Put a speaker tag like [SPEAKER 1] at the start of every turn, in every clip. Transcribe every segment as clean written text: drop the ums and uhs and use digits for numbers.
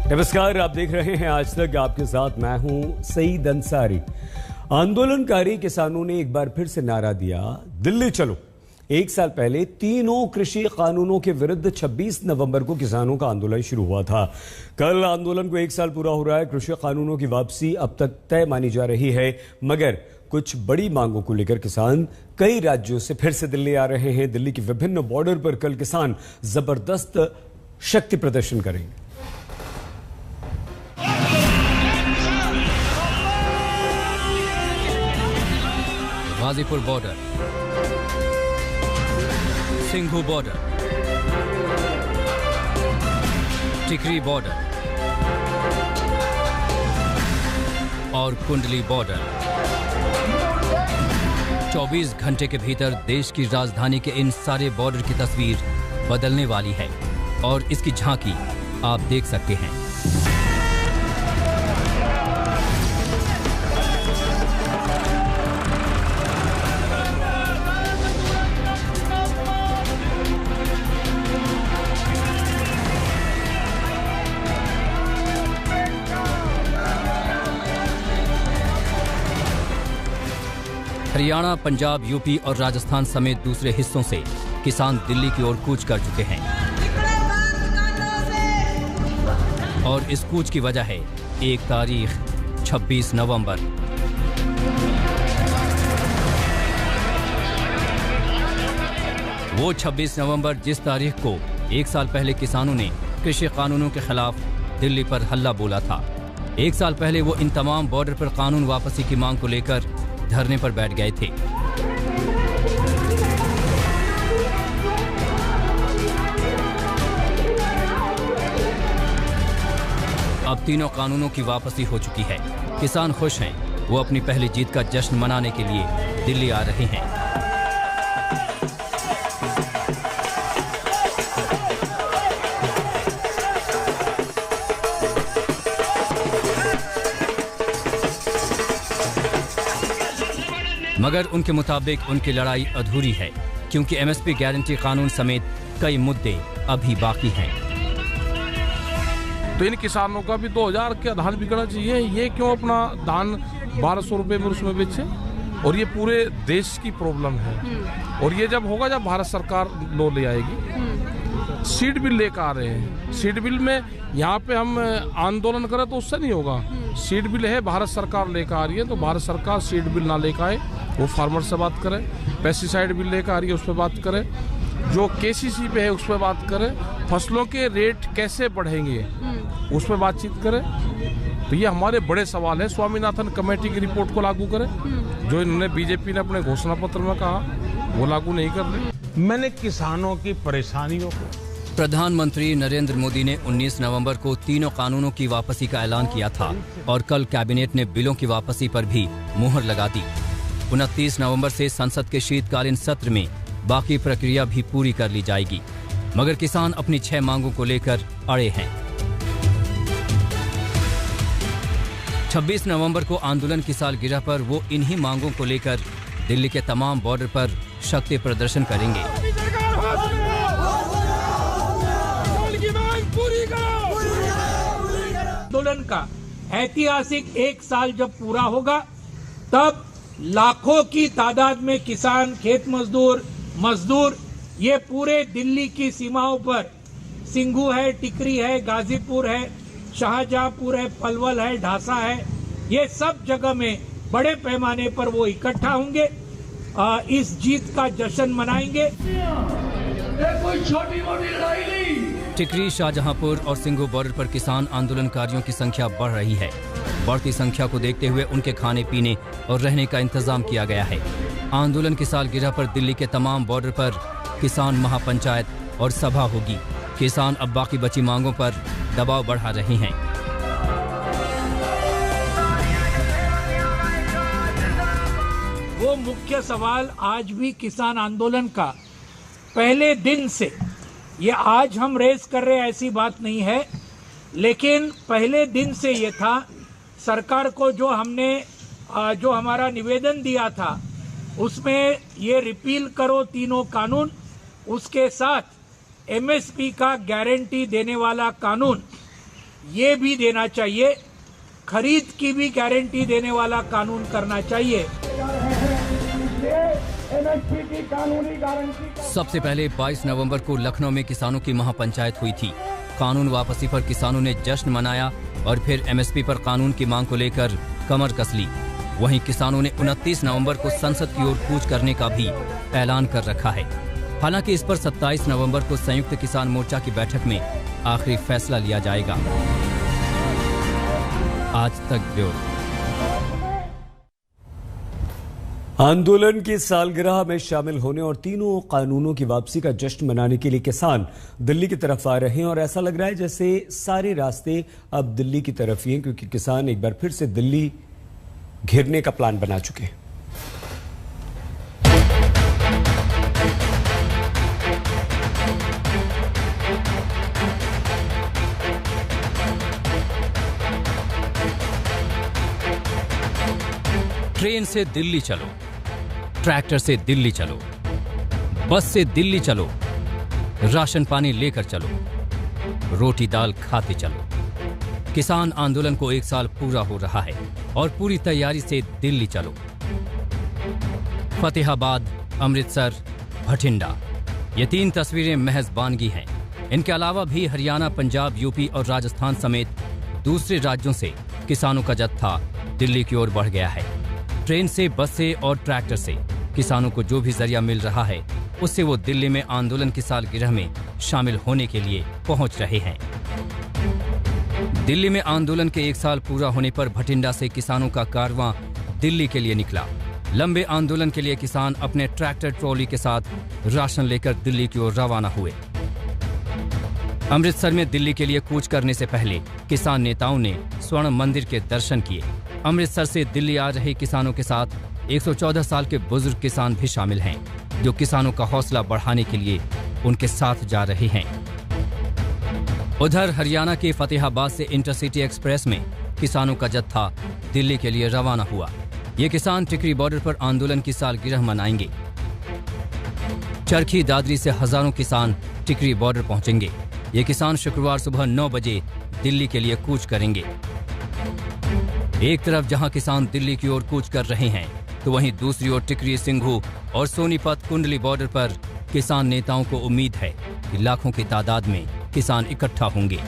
[SPEAKER 1] नमस्कार, आप देख रहे हैं आज तक। आपके साथ मैं हूं सईद अंसारी। आंदोलनकारी किसानों ने एक बार फिर से नारा दिया, दिल्ली चलो। एक साल पहले तीनों कृषि कानूनों के विरुद्ध 26 नवंबर को किसानों का आंदोलन शुरू हुआ था। कल आंदोलन को एक साल पूरा हो रहा है। कृषि कानूनों की वापसी अब तक तय मानी जा रही है, मगर कुछ बड़ी मांगों को लेकर किसान कई राज्यों से फिर से दिल्ली आ रहे हैं। दिल्ली के विभिन्न बॉर्डर पर कल किसान जबरदस्त शक्ति प्रदर्शन करेंगे।
[SPEAKER 2] गाजीपुर बॉर्डर, सिंघू बॉर्डर, टिकरी बॉर्डर और कुंडली बॉर्डर। 24 घंटे के भीतर देश की राजधानी के इन सारे बॉर्डर की तस्वीर बदलने वाली है और इसकी झांकी आप देख सकते हैं। हरियाणा, पंजाब, यूपी और राजस्थान समेत दूसरे हिस्सों से किसान दिल्ली की ओर कूच कर चुके हैं और इस कूच की वजह है एक तारीख 26 नवंबर। वो 26 नवंबर जिस तारीख को एक साल पहले किसानों ने कृषि कानूनों के खिलाफ दिल्ली पर हल्ला बोला था। एक साल पहले वो इन तमाम बॉर्डर पर कानून वापसी की मांग को लेकर धरने पर बैठ गए थे। अब तीनों कानूनों की वापसी हो चुकी है। किसान खुश हैं। वो अपनी पहली जीत का जश्न मनाने के लिए दिल्ली आ रहे हैं। मगर उनके मुताबिक उनकी लड़ाई अधूरी है, क्योंकि एमएसपी गारंटी कानून समेत कई मुद्दे अभी बाकी हैं।
[SPEAKER 3] तो इन किसानों का भी 2000 के आधार बिकना चाहिए। ये क्यों अपना धान 1200 रुपए में उसमें बेचे? और ये पूरे देश की प्रॉब्लम है। और ये जब होगा जब भारत सरकार लो ले आएगी। सीड बिल लेकर आ रहे हैं। सीड बिल में यहाँ पे हम आंदोलन करें तो उससे नहीं होगा। सीड बिल है, भारत सरकार लेकर आ रही है, तो भारत सरकार सीड बिल ना लेकर आए, वो फार्मर से बात करें। पेस्टिसाइड बिल लेकर आ रही है, उस पर बात करें। जो केसीसी पे है उस पर बात करें। फसलों के रेट कैसे बढ़ेंगे उस पर बातचीत करें। तो ये हमारे बड़े सवाल है। स्वामीनाथन कमेटी की रिपोर्ट को लागू करें, जो इन्होंने बीजेपी ने अपने घोषणा पत्र में कहा, वो लागू नहीं कर रहे।
[SPEAKER 4] मैंने किसानों की परेशानियों को
[SPEAKER 2] प्रधानमंत्री नरेंद्र मोदी ने 19 नवंबर को तीनों कानूनों की वापसी का ऐलान किया था और कल कैबिनेट ने बिलों की वापसी पर भी मुहर लगा दी। 29 नवंबर से संसद के शीतकालीन सत्र में बाकी प्रक्रिया भी पूरी कर ली जाएगी, मगर किसान अपनी 6 मांगों को लेकर अड़े हैं। 26 नवंबर को आंदोलन की सालगिरह पर वो इन्हीं मांगों को लेकर दिल्ली के तमाम बॉर्डर पर शक्ति प्रदर्शन करेंगे।
[SPEAKER 5] आंदोलन का ऐतिहासिक एक साल जब पूरा होगा, तब लाखों की तादाद में किसान, खेत मजदूर ये पूरे दिल्ली की सीमाओं पर, सिंघू है, टिकरी है, गाजीपुर है, शाहजहांपुर है, पलवल है, ढासा है, ये सब जगह में बड़े पैमाने पर वो इकट्ठा होंगे, इस जीत का जश्न मनाएंगे।
[SPEAKER 6] ये कोई छोटी मोटी लड़ाई नहीं।
[SPEAKER 2] टिकरी, शाहजहांपुर और सिंघू बॉर्डर पर किसान आंदोलनकारियों की संख्या बढ़ रही है। बढ़ती संख्या को देखते हुए उनके खाने पीने और रहने का इंतजाम किया गया है। आंदोलन की सालगिरह पर दिल्ली के तमाम बॉर्डर पर किसान महापंचायत और सभा होगी। किसान अब बाकी बची मांगों पर दबाव बढ़ा रहे हैं।
[SPEAKER 5] वो मुख्य सवाल आज भी किसान आंदोलन का पहले दिन से, ये आज हम रेस कर रहे हैं ऐसी बात नहीं है, लेकिन पहले दिन से ये था। सरकार को जो हमने जो हमारा निवेदन दिया था उसमें ये रिपील करो तीनों कानून, उसके साथ एमएसपी का गारंटी देने वाला कानून, ये भी देना चाहिए, खरीद की भी गारंटी देने वाला कानून करना चाहिए।
[SPEAKER 2] सबसे पहले 22 नवंबर को लखनऊ में किसानों की महापंचायत हुई थी। कानून वापसी पर किसानों ने जश्न मनाया और फिर एमएसपी पर कानून की मांग को लेकर कमर कस ली। वहीं किसानों ने 29 नवंबर को संसद की ओर कूच करने का भी ऐलान कर रखा है। हालांकि इस पर 27 नवंबर को संयुक्त किसान मोर्चा की बैठक में आखिरी फैसला लिया जाएगा। आज तक ब्यूरो।
[SPEAKER 1] आंदोलन की सालगिरह में शामिल होने और तीनों कानूनों की वापसी का जश्न मनाने के लिए किसान दिल्ली की तरफ आ रहे हैं और ऐसा लग रहा है जैसे सारे रास्ते अब दिल्ली की तरफ ही हैं, क्योंकि किसान एक बार फिर से दिल्ली घेरने का प्लान बना चुके हैं।
[SPEAKER 2] ट्रेन से दिल्ली चलो, ट्रैक्टर से दिल्ली चलो, बस से दिल्ली चलो, राशन पानी लेकर चलो, रोटी दाल खाते चलो। किसान आंदोलन को 1 साल पूरा हो रहा है और पूरी तैयारी से दिल्ली चलो। फतेहाबाद, अमृतसर, भटिंडा, ये 3 तस्वीरें महज बानगी हैं। इनके अलावा भी हरियाणा, पंजाब, यूपी और राजस्थान समेत दूसरे राज्यों से किसानों का जत्था दिल्ली की ओर बढ़ गया है। ट्रेन से, बस से और ट्रैक्टर से किसानों को जो भी जरिया मिल रहा है उससे वो दिल्ली में आंदोलन की सालगिरह में शामिल होने के लिए पहुंच रहे हैं। दिल्ली में आंदोलन के 1 साल पूरा होने पर भटिंडा से किसानों का कारवां दिल्ली के लिए निकला। लंबे आंदोलन के लिए किसान अपने ट्रैक्टर ट्रॉली के साथ राशन लेकर दिल्ली की ओर रवाना हुए। अमृतसर में दिल्ली के लिए कूच करने से पहले किसान नेताओं ने स्वर्ण मंदिर के दर्शन किए। अमृतसर से दिल्ली आ रहे किसानों के साथ 114 साल के बुजुर्ग किसान भी शामिल हैं, जो किसानों का हौसला बढ़ाने के लिए उनके साथ जा रहे हैं। उधर हरियाणा के फतेहाबाद से इंटरसिटी एक्सप्रेस में किसानों का जत्था दिल्ली के लिए रवाना हुआ। ये किसान टिकरी बॉर्डर पर आंदोलन की सालगिरह मनाएंगे। चरखी दादरी से हजारों किसान टिकरी बॉर्डर पहुंचेंगे। ये किसान शुक्रवार सुबह 9 बजे दिल्ली के लिए कूच करेंगे। एक तरफ जहां किसान दिल्ली की ओर कूच कर रहे हैं, तो वहीं दूसरी ओर टिकरी, सिंघू और सोनीपत कुंडली बॉर्डर पर किसान नेताओं को उम्मीद है कि लाखों की तादाद में किसान इकट्ठा होंगे।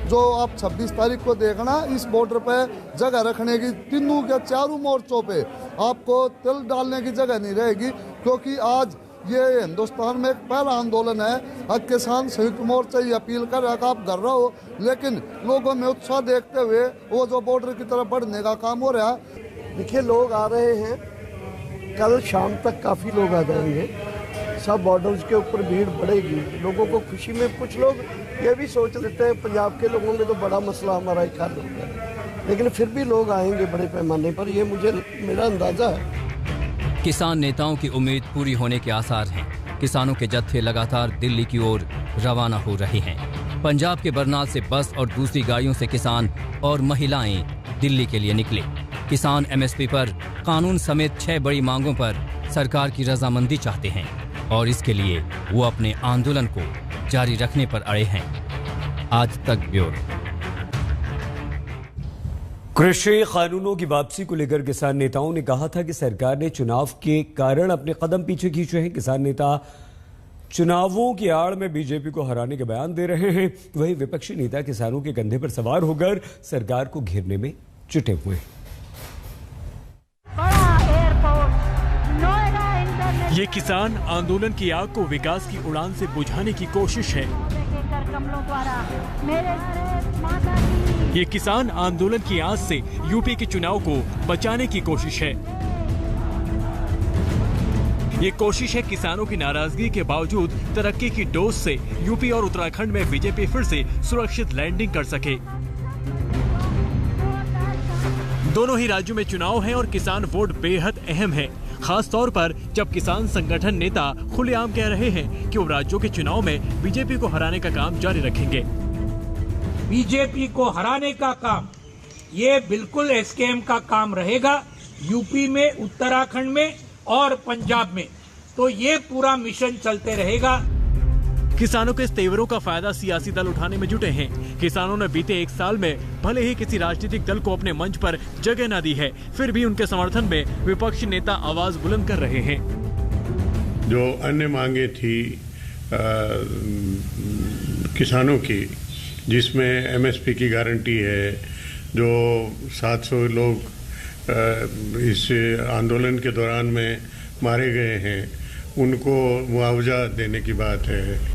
[SPEAKER 7] जो आप 26 तारीख को देखना, इस बॉर्डर पे जगह रखने की तीनों के चारों मोर्चों पे आपको तिल डालने की जगह नहीं रहेगी, क्योंकि आज ये हिंदुस्तान में एक पहला आंदोलन है। अब किसान संयुक्त मोर्चा ये अपील कर रहा है आप कर रहे हो, लेकिन लोगों में उत्साह देखते हुए वो जो बॉर्डर की तरफ बढ़ने का काम हो रहा है।
[SPEAKER 8] देखिए, लोग आ रहे हैं, कल शाम तक काफ़ी लोग आ जाएंगे। सब बॉर्डर्स के ऊपर भीड़ बढ़ेगी लोगों को खुशी में। कुछ लोग ये भी सोच लेते हैं पंजाब के लोगों में तो बड़ा मसला हमारा एक हल हो गया, लेकिन फिर भी लोग आएंगे बड़े पैमाने पर, ये मेरा अंदाज़ा है।
[SPEAKER 2] किसान नेताओं की उम्मीद पूरी होने के आसार हैं। किसानों के जत्थे लगातार दिल्ली की ओर रवाना हो रहे हैं। पंजाब के बरनाल से बस और दूसरी गाड़ियों से किसान और महिलाएं दिल्ली के लिए निकले। किसान एमएसपी पर कानून समेत 6 बड़ी मांगों पर सरकार की रजामंदी चाहते हैं और इसके लिए वो अपने आंदोलन को जारी रखने पर अड़े हैं। आज तक ब्यूरो।
[SPEAKER 1] कृषि कानूनों की वापसी को लेकर किसान नेताओं ने कहा था कि सरकार ने चुनाव के कारण अपने कदम पीछे खींचे हैं। किसान नेता चुनावों की आड़ में बीजेपी को हराने के बयान दे रहे हैं, वहीं विपक्षी नेता किसानों के कंधे पर सवार होकर सरकार को घेरने में जुटे हुए हैं।
[SPEAKER 9] ये किसान आंदोलन की आग को विकास की उड़ान से बुझाने की कोशिश है। ये किसान आंदोलन की आग से यूपी के चुनाव को बचाने की कोशिश है। ये कोशिश है किसानों की नाराजगी के बावजूद तरक्की की डोज से यूपी और उत्तराखंड में बीजेपी फिर से सुरक्षित लैंडिंग कर सके। दोनों ही राज्यों में चुनाव है और किसान वोट बेहद अहम है, खास तौर पर जब किसान संगठन नेता खुलेआम कह रहे हैं कि वो राज्यों के चुनाव में बीजेपी को हराने का काम जारी रखेंगे।
[SPEAKER 5] बीजेपी को हराने का काम ये बिल्कुल एसकेएम का काम रहेगा, यूपी में, उत्तराखंड में और पंजाब में, तो ये पूरा मिशन चलते रहेगा।
[SPEAKER 9] किसानों के इस तेवरों का फायदा सियासी दल उठाने में जुटे हैं। किसानों ने बीते 1 साल में भले ही किसी राजनीतिक दल को अपने मंच पर जगह न दी है, फिर भी उनके समर्थन में विपक्षी नेता आवाज बुलंद कर रहे हैं।
[SPEAKER 10] जो अन्य मांगे थी किसानों की, जिसमें एमएसपी की गारंटी है, जो 700 लोग इस आंदोलन के दौरान में मारे गए हैं, उनको मुआवजा देने की बात है।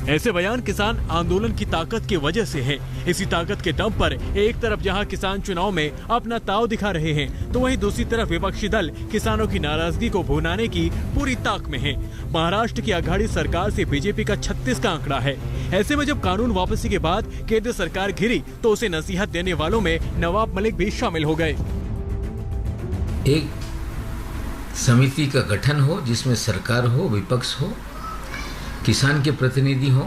[SPEAKER 9] ऐसे बयान किसान आंदोलन की ताकत की वजह से है। इसी ताकत के दम पर एक तरफ जहां किसान चुनाव में अपना ताव दिखा रहे हैं, तो वहीं दूसरी तरफ विपक्षी दल किसानों की नाराजगी को भुनाने की पूरी ताक में है। महाराष्ट्र की अघाड़ी सरकार से बीजेपी का 36 का आंकड़ा है। ऐसे में जब कानून वापसी के बाद केंद्र सरकार घिरी तो उसे नसीहत देने वालों में नवाब मलिक भी शामिल हो गए।
[SPEAKER 11] एक समिति का गठन हो जिसमें सरकार हो, विपक्ष हो, किसान के प्रतिनिधि हो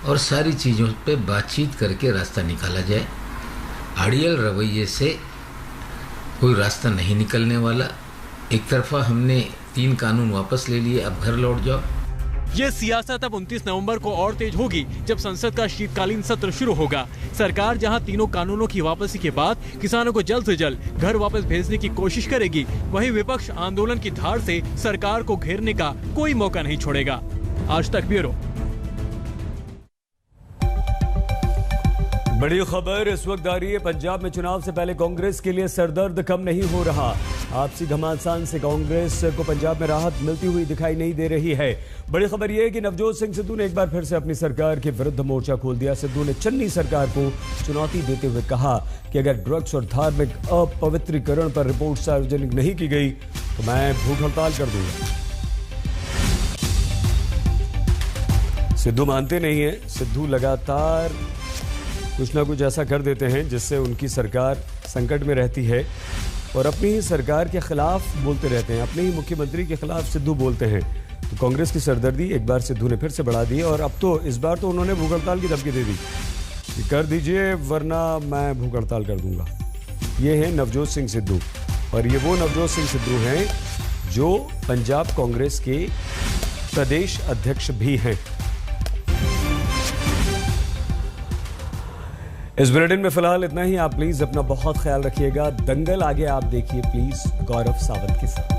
[SPEAKER 11] और सारी चीज़ों पे बातचीत करके रास्ता निकाला जाए। अड़ियल रवैये से कोई रास्ता नहीं निकलने वाला। एक तरफा हमने 3 कानून वापस ले लिए, अब घर लौट जाओ।
[SPEAKER 9] ये सियासत अब 29 नवंबर को और तेज होगी जब संसद का शीतकालीन सत्र शुरू होगा। सरकार जहां तीनों कानूनों की वापसी के बाद किसानों को जल्द से जल्द घर वापस भेजने की कोशिश करेगी, वहीं विपक्ष आंदोलन की धार से सरकार को घेरने का कोई मौका नहीं छोड़ेगा। आज तक ब्यूरो।
[SPEAKER 1] बड़ी खबर इस वक्त आ रही है। पंजाब में चुनाव से पहले कांग्रेस के लिए सरदर्द कम नहीं हो रहा। आपसी घमासान से कांग्रेस को पंजाब में राहत मिलती हुई दिखाई नहीं दे रही है। बड़ी खबर यह है कि नवजोत सिंह सिद्धू ने एक बार फिर से अपनी सरकार के विरुद्ध मोर्चा खोल दिया। सिद्धू ने चन्नी सरकार को चुनौती देते हुए कहा कि अगर ड्रग्स और धार्मिक अपवित्रीकरण पर रिपोर्ट सार्वजनिक नहीं की गई तो मैं भूख हड़ताल कर दूंगा। सिद्धू मानते नहीं है। सिद्धू लगातार कुछ ना कुछ ऐसा कर देते हैं जिससे उनकी सरकार संकट में रहती है और अपनी ही सरकार के खिलाफ बोलते रहते हैं। अपने ही मुख्यमंत्री के खिलाफ सिद्धू बोलते हैं। तो कांग्रेस की सरदर्दी एक बार सिद्धू ने फिर से बढ़ा दी और अब तो इस बार तो उन्होंने भूख हड़ताल की धमकी दे दी कि कर दीजिए वरना मैं भूख हड़ताल कर दूंगा। ये है नवजोत सिंह सिद्धू और ये वो नवजोत सिंह सिद्धू हैं जो पंजाब कांग्रेस के प्रदेश अध्यक्ष भी हैं। इस बुलेटिन में फिलहाल इतना ही। आप प्लीज अपना बहुत ख्याल रखिएगा। दंगल आगे आप देखिए प्लीज गौरव सावंत के साथ।